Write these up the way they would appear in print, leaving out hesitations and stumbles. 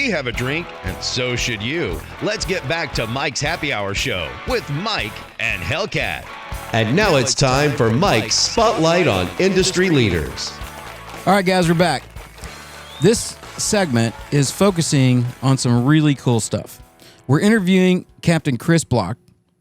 We have a drink, and so should you. Let's get back to Mike's Happy Hour Show with Mike and Hellcat. And now it's time for Mike's Spotlight on Industry Leaders. All right, guys, we're back. This segment is focusing on some really cool stuff. We're interviewing Captain Chris Block.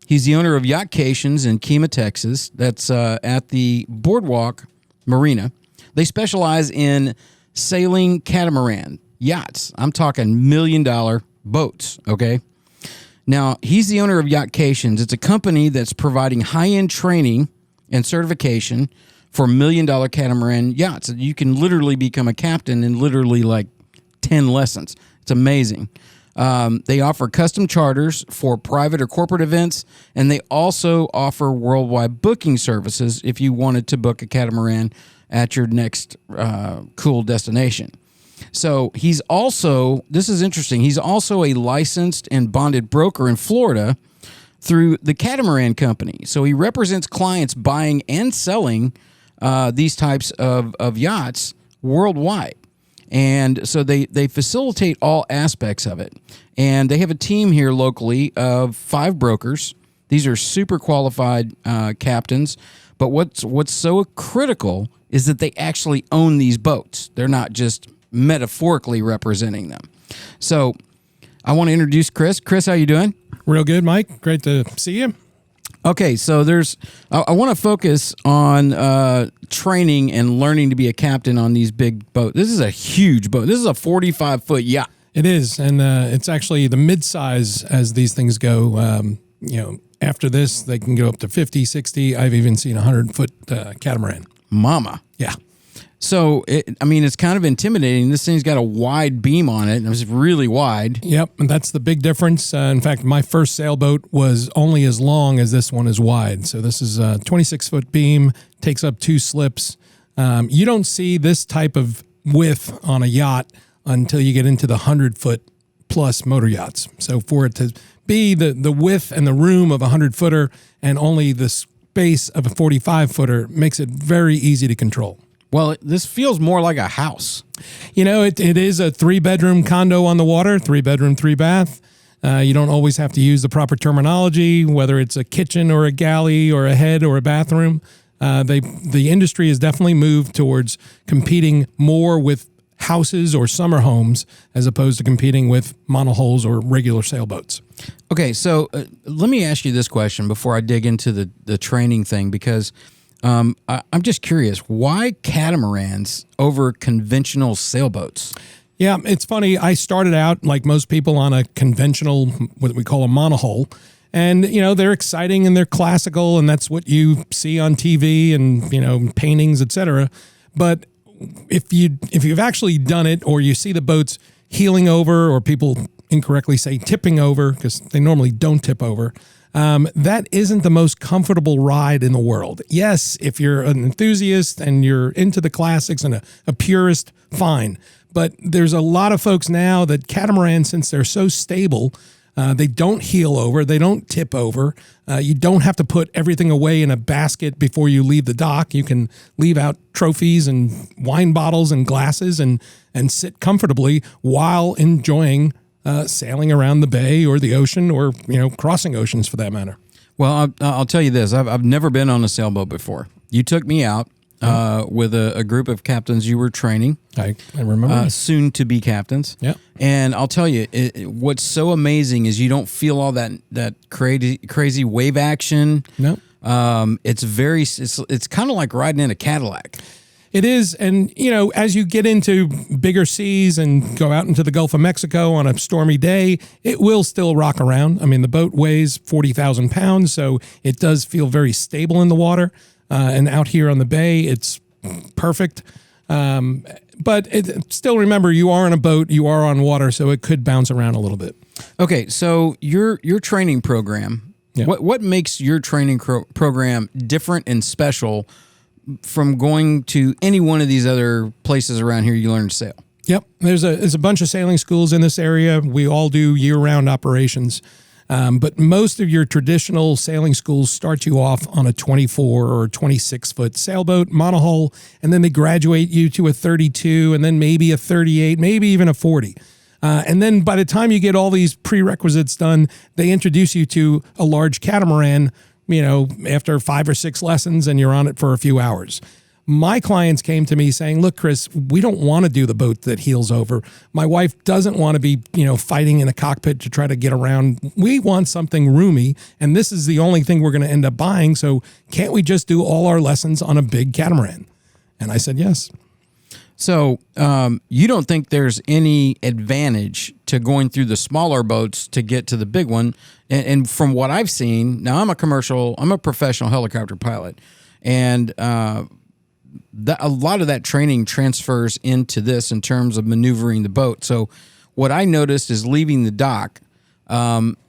He's the owner of Yachtcations in Kemah, Texas. That's at the Boardwalk Marina. They specialize in sailing catamaran yachts. I'm talking $1 million boats, okay? Now, he's the owner of Yachtcations. It's a company that's providing high-end training and certification for $1 million catamaran yachts. You can literally become a captain in literally like 10 lessons. It's amazing. They offer custom charters for private or corporate events, and they also offer worldwide booking services if you wanted to book a catamaran at your next cool destination. So he's also, this is interesting, he's also a licensed and bonded broker in Florida through the Catamaran Company. So he represents clients buying and selling these types of yachts worldwide. And so they facilitate all aspects of it. And they have a team here locally of 5 brokers. These are super qualified captains. But what's so critical is that they actually own these boats. They're not just metaphorically representing them. So I want to introduce Chris. Chris, how you doing? Real good, Mike. Great to see you. Okay, so I want to focus on training and learning to be a captain on these big boats. This is a huge boat. This is a 45-foot yacht. It is, and it's actually the mid-size as these things go. After this, they can go up to 50, 60. I've even seen a 100-foot catamaran. Mama. Yeah. So, it's kind of intimidating. This thing's got a wide beam on it. It's really wide. Yep, and that's the big difference. In fact, my first sailboat was only as long as this one is wide. So this is a 26-foot beam, takes up 2 slips. You don't see this type of width on a yacht until you get into the 100-foot plus motor yachts. So for it to be the width and the room of a 100-footer and only the space of a 45-footer makes it very easy to control. Well, this feels more like a house. It is a 3-bedroom condo on the water, 3-bedroom, 3-bath. You don't always have to use the proper terminology, whether it's a kitchen or a galley or a head or a bathroom. The industry has definitely moved towards competing more with houses or summer homes as opposed to competing with monohulls or regular sailboats. Okay, so let me ask you this question before I dig into the training thing, because I'm just curious, why catamarans over conventional sailboats? Yeah, it's funny. I started out, like most people, on a conventional, what we call a monohull. And, they're exciting and they're classical, and that's what you see on TV and, paintings, etc. But if you've actually done it, or you see the boats heeling over, or people incorrectly say tipping over, because they normally don't tip over, that isn't the most comfortable ride in the world. Yes, if you're an enthusiast and you're into the classics and a purist, fine. But there's a lot of folks now that catamarans, since they're so stable, they don't heel over, they don't tip over. You don't have to put everything away in a basket before you leave the dock. You can leave out trophies and wine bottles and glasses and sit comfortably while enjoying sailing around the bay or the ocean, or crossing oceans for that matter. Well, I'll tell you this: I've never been on a sailboat before. You took me out with a group of captains you were training. I remember. Soon to be captains. Yeah. And I'll tell you, what's so amazing is you don't feel all that crazy wave action. No. It's kind of like riding in a Cadillac. It is, and as you get into bigger seas and go out into the Gulf of Mexico on a stormy day, it will still rock around. I mean, the boat weighs 40,000 pounds, so it does feel very stable in the water. And out here on the bay, it's perfect. But still, remember, you are on a boat, you are on water, so it could bounce around a little bit. Okay, so your training program, yeah. What makes your training program different and special from going to any one of these other places around here you learn to sail? Yep. There's a bunch of sailing schools in this area. We all do year-round operations. But most of your traditional sailing schools start you off on a 24 or 26-foot sailboat, monohull, and then they graduate you to a 32, and then maybe a 38, maybe even a 40. And then by the time you get all these prerequisites done, they introduce you to a large catamaran, after 5 or 6 lessons, and you're on it for a few hours. My clients came to me saying, look, Chris, we don't want to do the boat that heels over. My wife doesn't want to be, fighting in a cockpit to try to get around. We want something roomy, and this is the only thing we're going to end up buying. So can't we just do all our lessons on a big catamaran? And I said, yes. So you don't think there's any advantage to going through the smaller boats to get to the big one? And from what I've seen, now I'm a professional helicopter pilot, and a lot of that training transfers into this in terms of maneuvering the boat. So what I noticed is leaving the dock,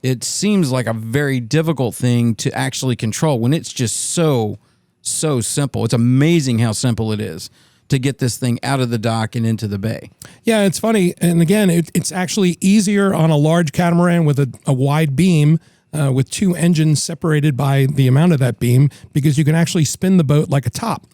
it seems like a very difficult thing to actually control when it's just so simple. It's amazing how simple it is to get this thing out of the dock and into the bay. Yeah, it's funny. And again, it's actually easier on a large catamaran with a wide beam, with 2 engines separated by the amount of that beam, because you can actually spin the boat like a top.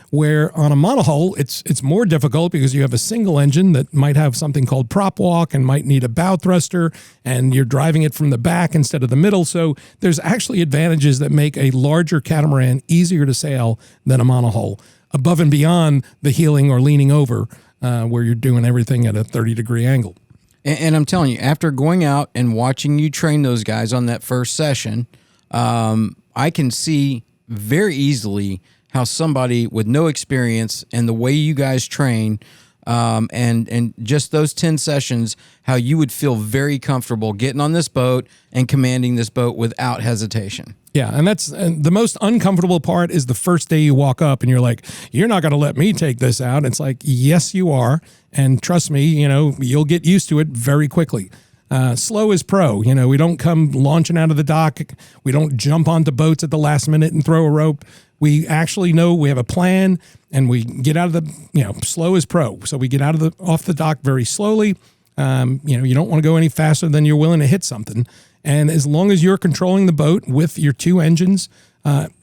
Where on a monohull, it's more difficult because you have a single engine that might have something called prop walk and might need a bow thruster, and you're driving it from the back instead of the middle. So there's actually advantages that make a larger catamaran easier to sail than a monohull, above and beyond the heeling or leaning over, where you're doing everything at a 30-degree angle. And I'm telling you, after going out and watching you train those guys on that first session, I can see very easily how somebody with no experience and the way you guys train, and just those 10 sessions, how you would feel very comfortable getting on this boat and commanding this boat without hesitation. Yeah, and that's the most uncomfortable part is the first day you walk up and you're like, you're not going to let me take this out. It's like, yes, you are. And trust me, you'll get used to it very quickly. Slow is pro. We don't come launching out of the dock. We don't jump onto boats at the last minute and throw a rope. We actually know we have a plan, and we get out of the, slow is pro. So we get off the dock very slowly. You don't want to go any faster than you're willing to hit something. And as long as you're controlling the boat with your 2 engines,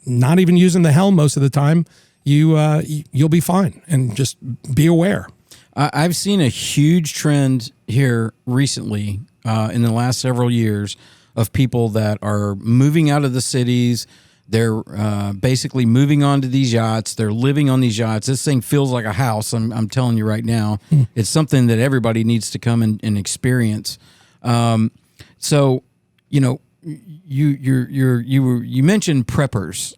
not even using the helm most of the time, you'll be fine. And just be aware. I've seen a huge trend here recently, in the last several years, of people that are moving out of the cities. They're basically moving on to these yachts. They're living on these yachts. This thing feels like a house. I'm telling you right now. It's something that everybody needs to come and experience. So, you mentioned preppers,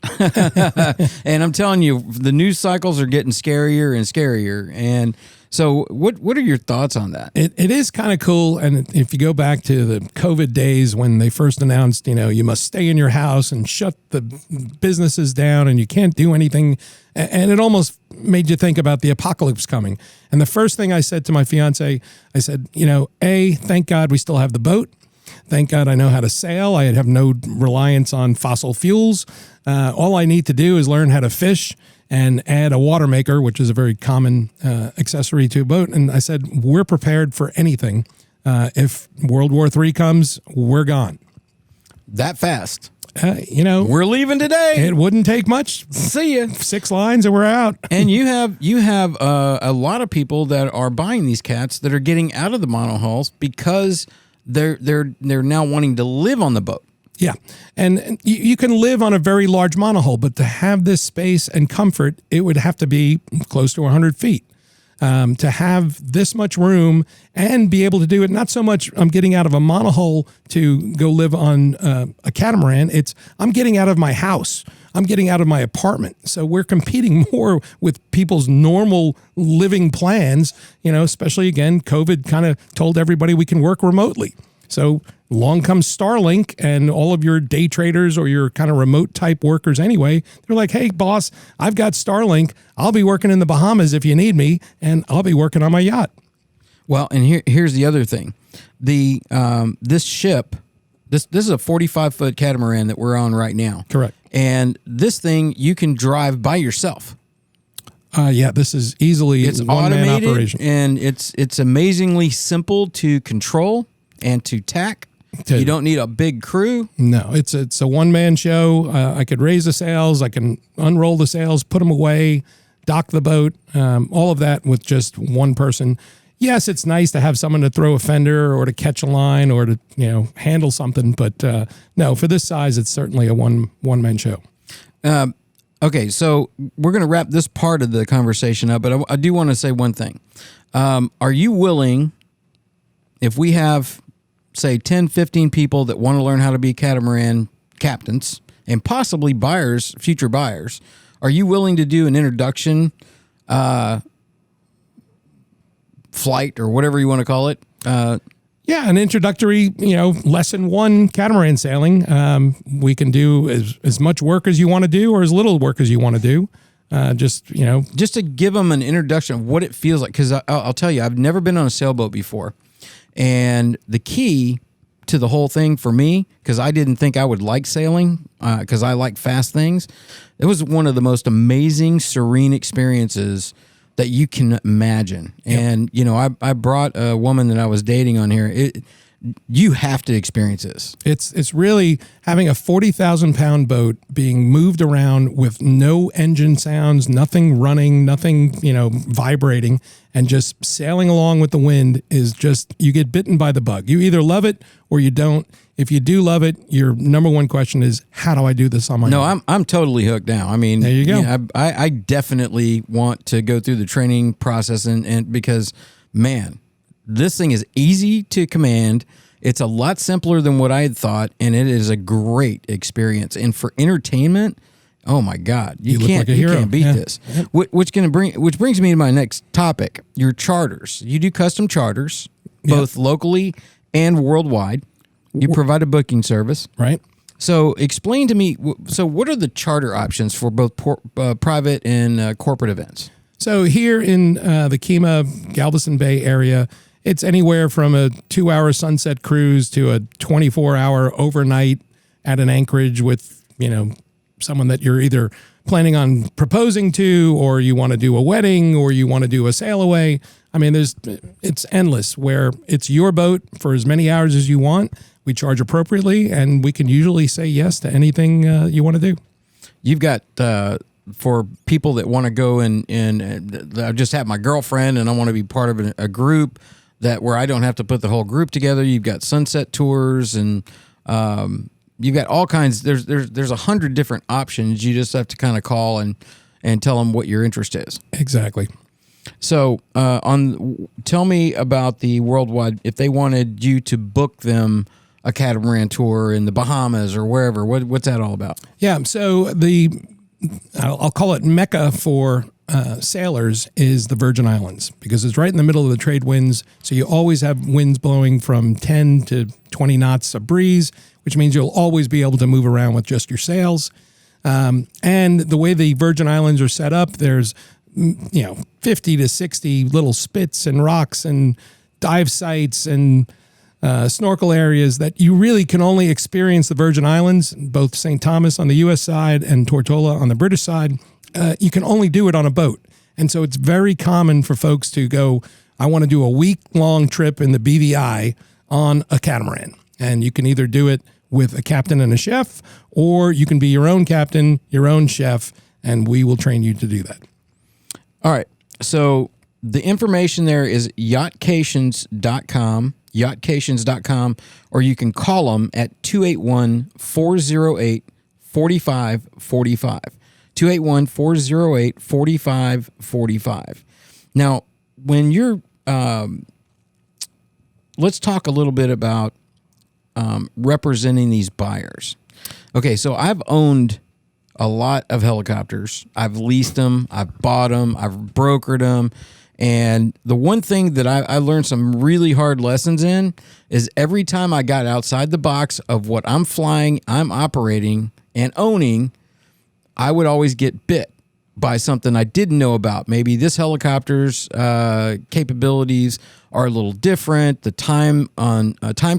and I'm telling you, the news cycles are getting scarier and scarier. And so what are your thoughts on that? It is kind of cool. And if you go back to the COVID days when they first announced, you must stay in your house and shut the businesses down and you can't do anything. And it almost made you think about the apocalypse coming. And the first thing I said to my fiance, I said, thank God we still have the boat. Thank God I know how to sail. I have no reliance on fossil fuels. All I need to do is learn how to fish and add a water maker, which is a very common accessory to a boat. And I said, we're prepared for anything. If World War III comes, we're gone. That fast? We're leaving today. It wouldn't take much. See ya. 6 lines and we're out. And you have a lot of people that are buying these cats that are getting out of the monohulls because they're now wanting to live on the boat. Yeah. And you can live on a very large monohull, but to have this space and comfort, it would have to be close to 100 feet. To have this much room and be able to do it, not so much I'm getting out of a monohull to go live on a catamaran, it's I'm getting out of my house. I'm getting out of my apartment. So we're competing more with people's normal living plans, especially again, COVID kind of told everybody we can work remotely. So along comes Starlink and all of your day traders or your kind of remote type workers anyway. They're like, hey, boss, I've got Starlink. I'll be working in the Bahamas if you need me, and I'll be working on my yacht. Well, and here's the other thing. This ship, this is a 45-foot catamaran that we're on right now. Correct. And this thing you can drive by yourself. Yeah, this is easily it's one-man automated, operation. And it's amazingly simple to control and to tack. You don't need a big crew. No, it's a one-man show. I could raise the sails. I can unroll the sails, put them away, dock the boat, all of that with just one person. yes, it's nice to have someone to throw a fender or to catch a line or to, handle something. But no, for this size, it's certainly a one-man show. Okay, so we're going to wrap this part of the conversation up, but I do want to say one thing. Are you willing, if we have, say, 10, 15 people that want to learn how to be catamaran captains and possibly buyers, future buyers, are you willing to do an introduction flight or whatever you want to call it? Yeah, an introductory, lesson 1 catamaran sailing. We can do as much work as you want to do or as little work as you want to do. Just to give them an introduction of what it feels like. Because I'll tell you, I've never been on a sailboat before. And the key to the whole thing for me, because I didn't think I would like sailing, because I like fast things, it was one of the most amazing, serene experiences that you can imagine. Yep. And, I brought a woman that I was dating on here. You have to experience this. It's really having a 40,000-pound boat being moved around with no engine sounds, nothing running, nothing, vibrating, and just sailing along with the wind is just, you get bitten by the bug. You either love it or you don't. If you do love it, your number one question is, how do I do this on my own? No, I'm totally hooked now. I mean, there you go. I definitely want to go through the training process and because, man, this thing is easy to command. It's a lot simpler than what I had thought, and it is a great experience. And for entertainment, oh my God, you can't beat this. Which brings me to my next topic: your charters. You do custom charters, both locally and worldwide. You provide a booking service, right? So explain to me. So what are the charter options for both private and corporate events? So here in the Kemah, Galveston Bay area, it's anywhere from a 2-hour sunset cruise to a 24-hour overnight at an anchorage with, someone that you're either planning on proposing to, or you want to do a wedding, or you want to do a sail away. I mean, it's endless, where it's your boat for as many hours as you want. We charge appropriately, and we can usually say yes to anything you want to do. You've got for people that want to go and I just have my girlfriend and I want to be part of a group where I don't have to put the whole group together. You've got sunset tours and you've got all kinds. There's 100 different options. You just have to kind of call and tell them what your interest is. Exactly. So tell me about the worldwide, if they wanted you to book them a catamaran tour in the Bahamas or wherever, what's that all about? Yeah. So I'll call it Mecca for sailors is the Virgin Islands, because it's right in the middle of the trade winds. So you always have winds blowing from 10 to 20 knots of breeze, which means you'll always be able to move around with just your sails. And the way the Virgin Islands are set up, there's 50 to 60 little spits and rocks and dive sites and snorkel areas that you really can only experience the Virgin Islands, both St. Thomas on the U.S. side and Tortola on the British side. You can only do it on a boat. And so it's very common for folks to go, I want to do a week-long trip in the BVI on a catamaran. And you can either do it with a captain and a chef, or you can be your own captain, your own chef, and we will train you to do that. All right. So the information there is yachtcations.com, yachtcations.com, or you can call them at 281-408-4545. 281-408-4545. Now, when you're, let's talk a little bit about representing these buyers. Okay, so I've owned a lot of helicopters. I've leased them, I've bought them, I've brokered them. And the one thing that I learned some really hard lessons in is every time I got outside the box of what I'm flying, I'm operating, and owning, I would always get bit by something I didn't know about. Maybe this helicopter's capabilities are a little different. The time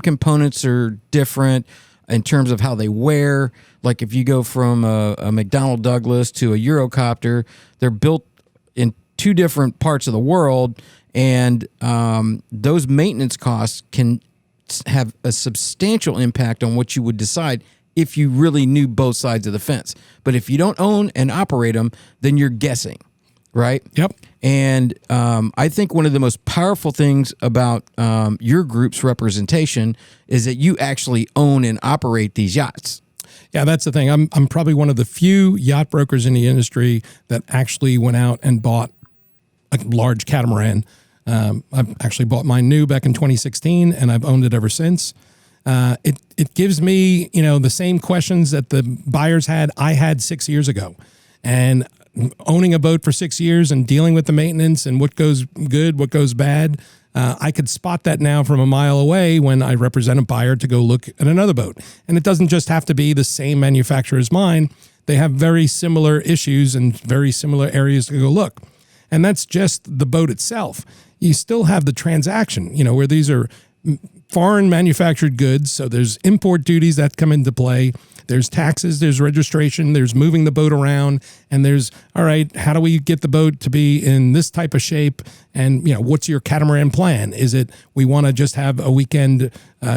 components are different in terms of how they wear. Like if you go from a McDonnell Douglas to a Eurocopter, they're built in two different parts of the world, and those maintenance costs can have a substantial impact on what you would decide if you really knew both sides of the fence. But if you don't own and operate them, then you're guessing. right? Yep. And I think one of the most powerful things about your group's representation is that you actually own and operate these yachts. Yeah, that's the thing. I'm probably one of the few yacht brokers in the industry that actually went out and bought a large catamaran. I've actually bought mine new back in 2016, and I've owned it ever since. It gives me, the same questions that the buyers had, I had 6 years ago. And owning a boat for 6 years and dealing with the maintenance and what goes good, what goes bad, I could spot that now from a mile away when I represent a buyer to go look at another boat. And it doesn't just have to be the same manufacturer as mine. They have very similar issues and very similar areas to go look. And that's just the boat itself. You still have the transaction, where these are foreign manufactured goods. So there's import duties that come into play. There's taxes, there's registration, there's moving the boat around, and there's, all right, how do we get the boat to be in this type of shape? And, what's your catamaran plan? Is it we want to just have a weekend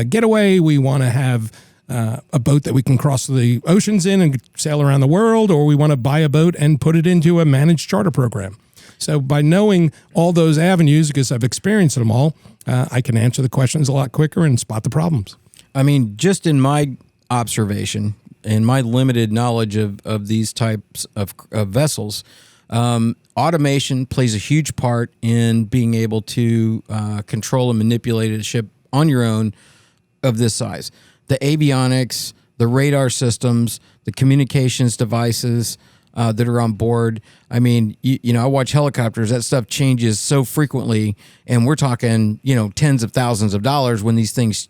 getaway? We want to have a boat that we can cross the oceans in and sail around the world, or we want to buy a boat and put it into a managed charter program? So by knowing all those avenues, because I've experienced them all, I can answer the questions a lot quicker and spot the problems. I mean, just in my observation and my limited knowledge of these types of vessels, automation plays a huge part in being able to control and manipulate a ship on your own of this size. The avionics, the radar systems, the communications devices that are on board. I mean, I watch helicopters. That stuff changes so frequently, and we're talking, tens of thousands of dollars when these things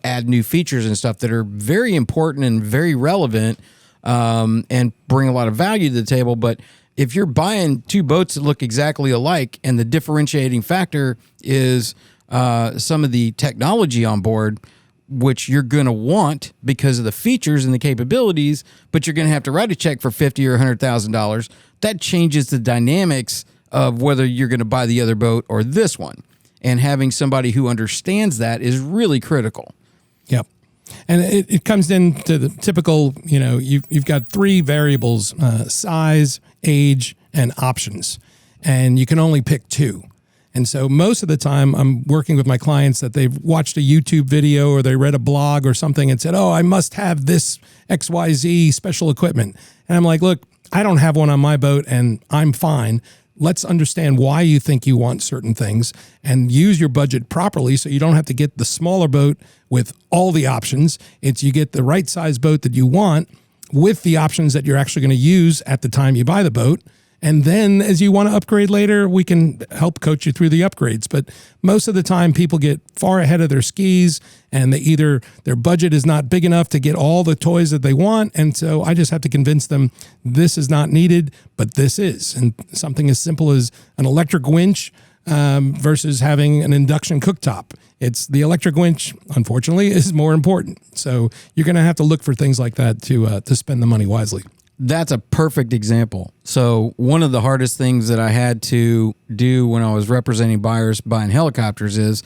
add new features and stuff that are very important and very relevant and bring a lot of value to the table. But if you're buying two boats that look exactly alike and the differentiating factor is some of the technology on board, which you're going to want because of the features and the capabilities, but you're going to have to write a check for $50,000 or $100,000. That changes the dynamics of whether you're going to buy the other boat or this one. And having somebody who understands that is really critical. Yep. And it comes into the typical, you've got three variables, size, age, and options. And you can only pick two. And so most of the time I'm working with my clients that they've watched a YouTube video or they read a blog or something and said, I must have this XYZ special equipment. And I'm like, look, I don't have one on my boat and I'm fine. Let's understand why you think you want certain things and use your budget properly so you don't have to get the smaller boat with all the options. It's you get the right size boat that you want with the options that you're actually going to use at the time you buy the boat. And then as you want to upgrade later, we can help coach you through the upgrades. But most of the time people get far ahead of their skis and their budget is not big enough to get all the toys that they want. And so I just have to convince them this is not needed, but this is. And something as simple as an electric winch versus having an induction cooktop. It's the electric winch, unfortunately, is more important. So you're going to have to look for things like that to spend the money wisely. That's a perfect example. So one of the hardest things that I had to do when I was representing buyers buying helicopters is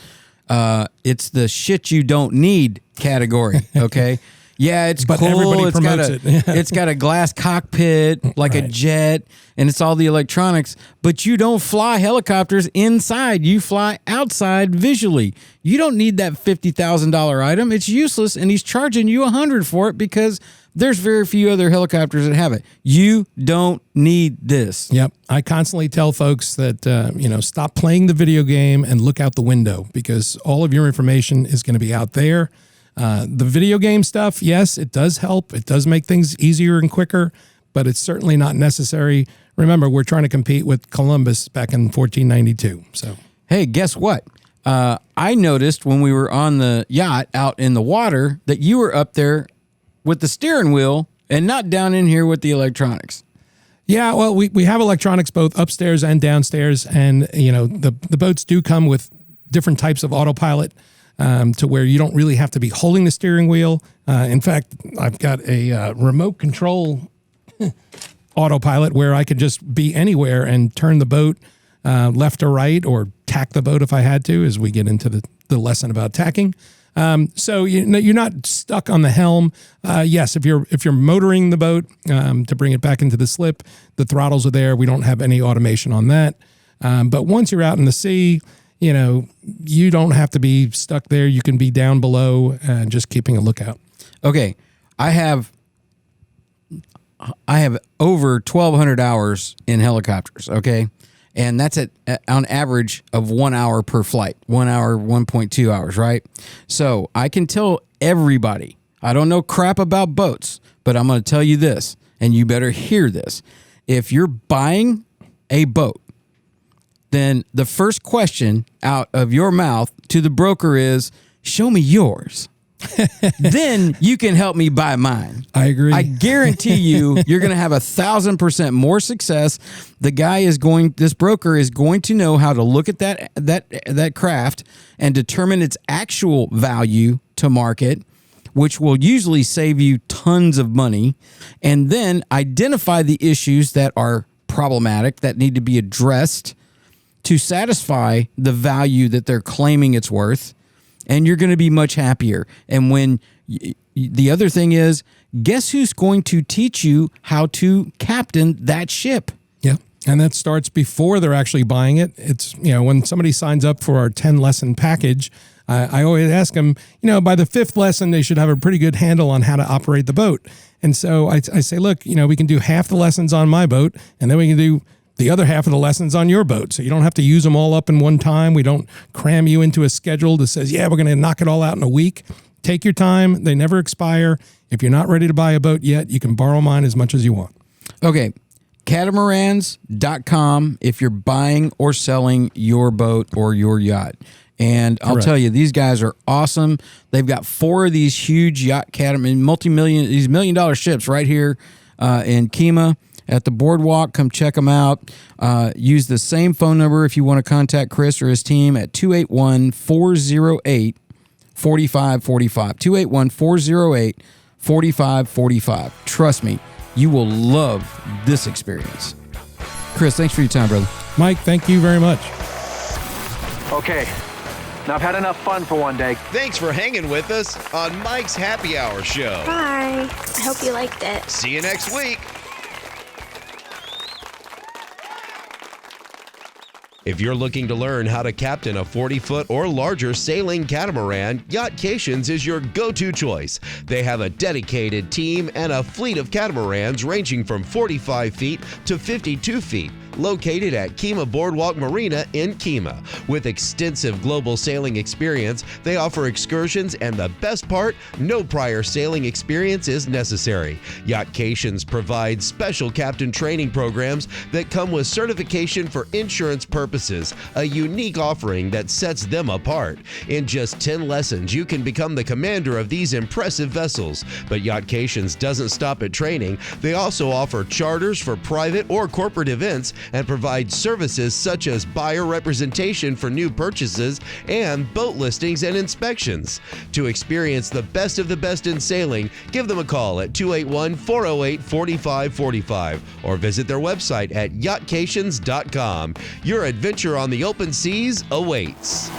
it's the shit you don't need category. Okay. Yeah, it's but cool. Everybody It's promotes got it. it's got a glass cockpit like a jet, and it's all the electronics. But you don't fly helicopters inside. You fly outside visually. You don't need that $50,000 item. It's useless, and he's charging you $100 for it because there's very few other helicopters that have it. You don't need this. Yep. I constantly tell folks that, stop playing the video game and look out the window because all of your information is going to be out there. The video game stuff, yes, it does help. It does make things easier and quicker, but it's certainly not necessary. Remember, we're trying to compete with Columbus back in 1492. So, hey, guess what? I noticed when we were on the yacht out in the water that you were up there with the steering wheel and not down in here with the electronics. Yeah, well, we have electronics both upstairs and downstairs, and the boats do come with different types of autopilot to where you don't really have to be holding the steering wheel. In fact, I've got a remote control autopilot where I could just be anywhere and turn the boat left or right or tack the boat if I had to, as we get into the lesson about tacking. So you're not stuck on the helm. Yes, if you're motoring the boat to bring it back into the slip, the throttles are there. We don't have any automation on that. But once you're out in the sea, you don't have to be stuck there. You can be down below and just keeping a lookout. Okay, I have over 1,200 hours in helicopters. Okay, and that's on average of 1 hour per flight. 1 hour, 1.2 hours, right? So I can tell everybody, I don't know crap about boats, but I'm going to tell you this, and you better hear this. If you're buying a boat, then the first question out of your mouth to the broker is, show me yours. Then you can help me buy mine. I agree. I guarantee you're going to have 1,000% more success. This broker is going to know how to look at that craft and determine its actual value to market, which will usually save you tons of money, and then identify the issues that are problematic that need to be addressed to satisfy the value that they're claiming it's worth, and you're going to be much happier. And when the other thing is, guess who's going to teach you how to captain that ship? Yeah. And that starts before they're actually buying it. It's, when somebody signs up for our 10 lesson package, I always ask them, by the 5th lesson, they should have a pretty good handle on how to operate the boat. And so I say, look, we can do half the lessons on my boat, and then we can do the other half of the lessons on your boat. So you don't have to use them all up in one time. We don't cram you into a schedule that says, we're going to knock it all out in a week. Take your time. They never expire. If you're not ready to buy a boat yet, you can borrow mine as much as you want. Okay. Catamarans.com if you're buying or selling your boat or your yacht. And I'll tell you, these guys are awesome. They've got 4 of these huge yacht catamaran, these $1 million ships right here in Kemah at the boardwalk. Come check them out. Use the same phone number if you want to contact Chris or his team at 281-408-4545. 281-408-4545. Trust me, you will love this experience. Chris, thanks for your time, brother. Mike, thank you very much. Okay, now I've had enough fun for one day. Thanks for hanging with us on Mike's Happy Hour Show. Bye. I hope you liked it. See you next week. If you're looking to learn how to captain a 40-foot or larger sailing catamaran, Yachtcations is your go-to choice. They have a dedicated team and a fleet of catamarans ranging from 45 feet to 52 feet. Located at Kemah Boardwalk Marina in Kemah. With extensive global sailing experience, they offer excursions, and the best part, no prior sailing experience is necessary. Yachtcations provides special captain training programs that come with certification for insurance purposes, a unique offering that sets them apart. In just 10 lessons, you can become the commander of these impressive vessels. But Yachtcations doesn't stop at training. They also offer charters for private or corporate events and provide services such as buyer representation for new purchases and boat listings and inspections. To experience the best of the best in sailing, give them a call at 281-408-4545 or visit their website at yachtcations.com. Your adventure on the open seas awaits.